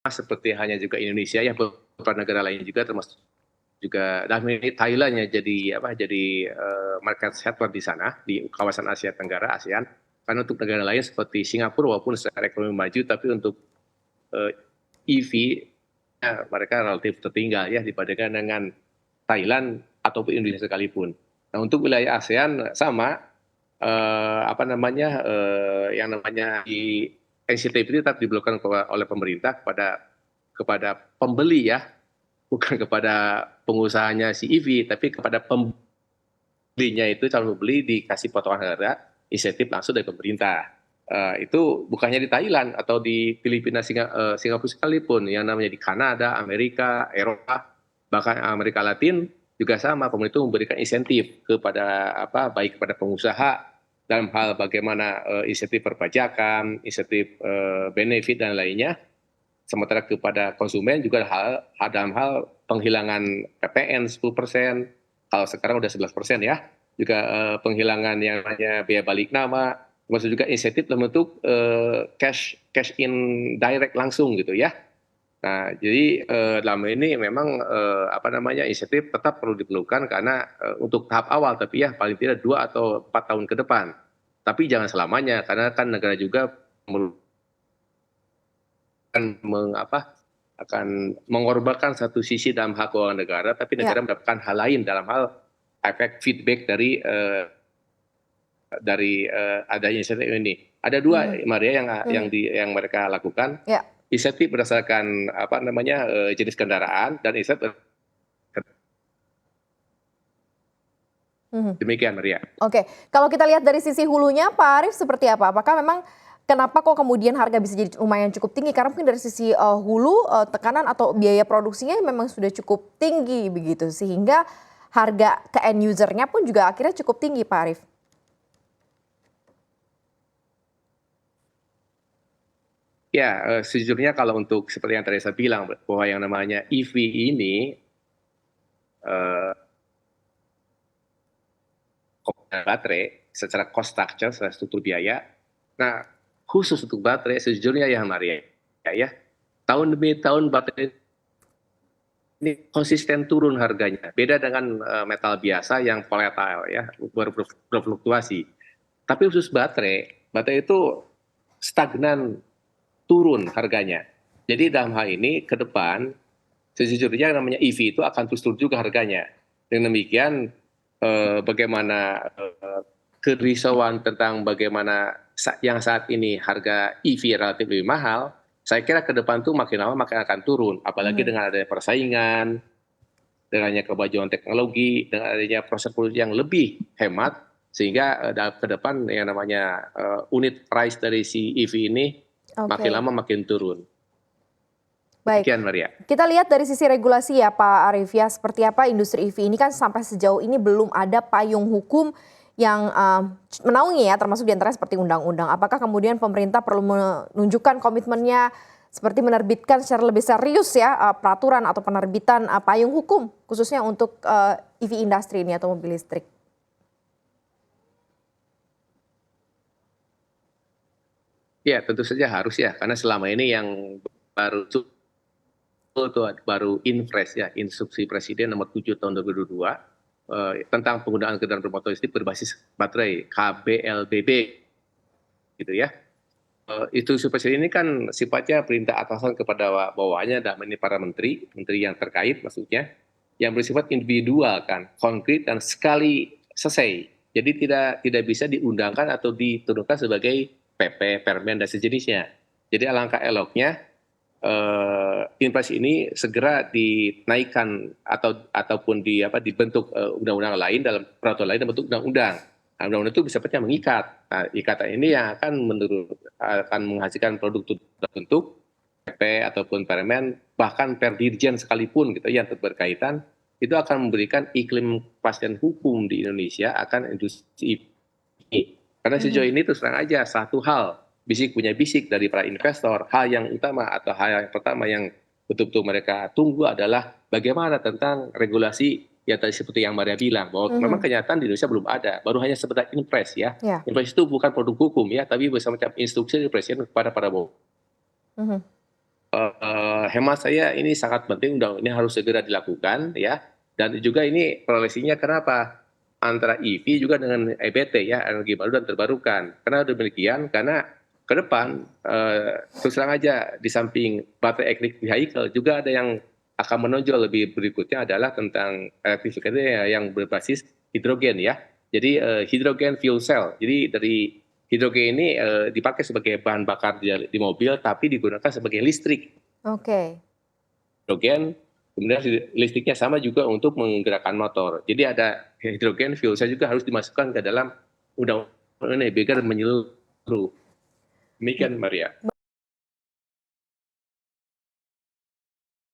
seperti hanya juga Indonesia ya, beberapa negara lain juga termasuk juga dalam ini Thailand ya jadi market center di sana di kawasan Asia Tenggara ASEAN. Karena untuk negara lain seperti Singapura walaupun secara ekonomi maju tapi untuk EV ya, mereka relatif tertinggal ya dibandingkan dengan Thailand ataupun Indonesia sekalipun. Nah untuk wilayah ASEAN sama yang namanya di NCTP itu tetap diberlakukan oleh pemerintah kepada pembeli ya, bukan kepada pengusahanya si EV, tapi kepada pembelinya itu calon pembeli dikasih potongan harga insentif langsung dari pemerintah. Itu bukannya di Thailand atau di Filipina, Singapura sekalipun, yang namanya di Kanada, Amerika, Eropa, bahkan Amerika Latin juga sama, pemerintah memberikan insentif kepada baik kepada pengusaha dalam hal bagaimana insentif perpajakan, insentif benefit dan lainnya, sementara kepada konsumen juga dalam hal penghilangan PPN 10%, kalau sekarang udah 11% ya, juga penghilangan yang namanya biaya balik nama, termasuk juga insentif dalam bentuk cash in direct langsung gitu ya. Nah, jadi dalam ini memang insentif tetap perlu diperlukan karena untuk tahap awal, tapi ya paling tidak 2 atau 4 tahun ke depan. Tapi jangan selamanya karena kan negara juga akan mengorbankan satu sisi dalam hak keuangan negara, tapi negara mendapatkan hal lain dalam hal efek feedback dari adanya insentif ini. Ada 2 Maria yang mereka lakukan. Insentif berdasarkan jenis kendaraan dan insentif demikian Maria. Oke, kalau kita lihat dari sisi hulunya Pak Arief seperti apa? Apakah memang kenapa kok kemudian harga bisa jadi lumayan cukup tinggi? Karena mungkin dari sisi hulu tekanan atau biaya produksinya memang sudah cukup tinggi begitu sehingga harga ke end usernya pun juga akhirnya cukup tinggi Pak Arief. Ya, sejujurnya kalau untuk seperti yang tadi saya bilang bahwa yang namanya EV ini baterai secara cost structure, secara struktur biaya. Nah, khusus untuk baterai sejujurnya ya Maria ya, tahun demi tahun baterai ini konsisten turun harganya. Beda dengan metal biasa yang volatile ya, berfluktuasi. Tapi khusus baterai itu stagnan turun harganya. Jadi dalam hal ini ke depan sejujurnya namanya EV itu akan terus turun juga harganya. Dengan demikian bagaimana kerisauan tentang bagaimana yang saat ini harga EV relatif lebih mahal, saya kira ke depan tuh makin lama makin akan turun. Apalagi dengan adanya persaingan, dengan adanya kemajuan teknologi, dengan adanya proses produksi yang lebih hemat, sehingga ke depan yang namanya unit price dari si EV ini makin lama makin turun. Baik, Maria. Kita lihat dari sisi regulasi ya Pak Arief ya, seperti apa industri EV ini kan sampai sejauh ini belum ada payung hukum yang menaungi ya, termasuk diantaranya seperti undang-undang. Apakah kemudian pemerintah perlu menunjukkan komitmennya seperti menerbitkan secara lebih serius ya peraturan atau penerbitan payung hukum khususnya untuk EV industri ini atau mobil listrik? Ya tentu saja harus ya, karena selama ini yang baru Inpres ya, Instruksi Presiden nomor 7 tahun 2022 tentang penggunaan kendaraan bermotor listrik berbasis baterai KBLBB gitu ya. Instruksi Presiden ini kan sifatnya perintah atasan kepada bawahannya, dalam ini para menteri yang terkait maksudnya, yang bersifat individual kan, konkret dan sekali selesai. Jadi tidak bisa diundangkan atau diturunkan sebagai PP, Permen dan sejenisnya. Jadi alangkah eloknya Inpres ini segera dinaikkan ataupun dibentuk undang-undang lain dalam peraturan lain dalam bentuk undang-undang. Nah, undang-undang itu sifatnya mengikat. Nah, ikatan ini yang akan menghasilkan produk terbentuk PP ataupun permen, bahkan per dirjen sekalipun gitu yang berkaitan, itu akan memberikan iklim kepastian hukum di Indonesia akan industri ini. Karena sejauh ini terus terang aja satu hal bisik punya bisik dari para investor, hal yang utama atau hal yang pertama yang betul-betul mereka tunggu adalah bagaimana tentang regulasi ya tadi seperti yang Maria bilang bahwa memang kenyataan di Indonesia belum ada, baru hanya sebatas Inpres ya. Inpres itu bukan produk hukum ya, tapi semacam instruksi dari Presiden kepada para hemat saya ini sangat penting, ini harus segera dilakukan ya. Dan juga ini korelasinya kenapa antara EV juga dengan EBT ya, energi baru dan terbarukan. Karena demikian, karena ke depan terus terang aja di samping baterai electric vehicle juga ada yang akan menonjol lebih berikutnya adalah tentang elektrifikasi yang berbasis hidrogen ya. Jadi hidrogen fuel cell. Jadi dari hidrogen ini dipakai sebagai bahan bakar di mobil, tapi digunakan sebagai listrik. Oke. Hidrogen, kemudian listriknya sama juga untuk menggerakkan motor. Jadi ada hidrogen fuel cell juga harus dimasukkan ke dalam undang-undang ini biar menyeluruh. Demikian, Maria.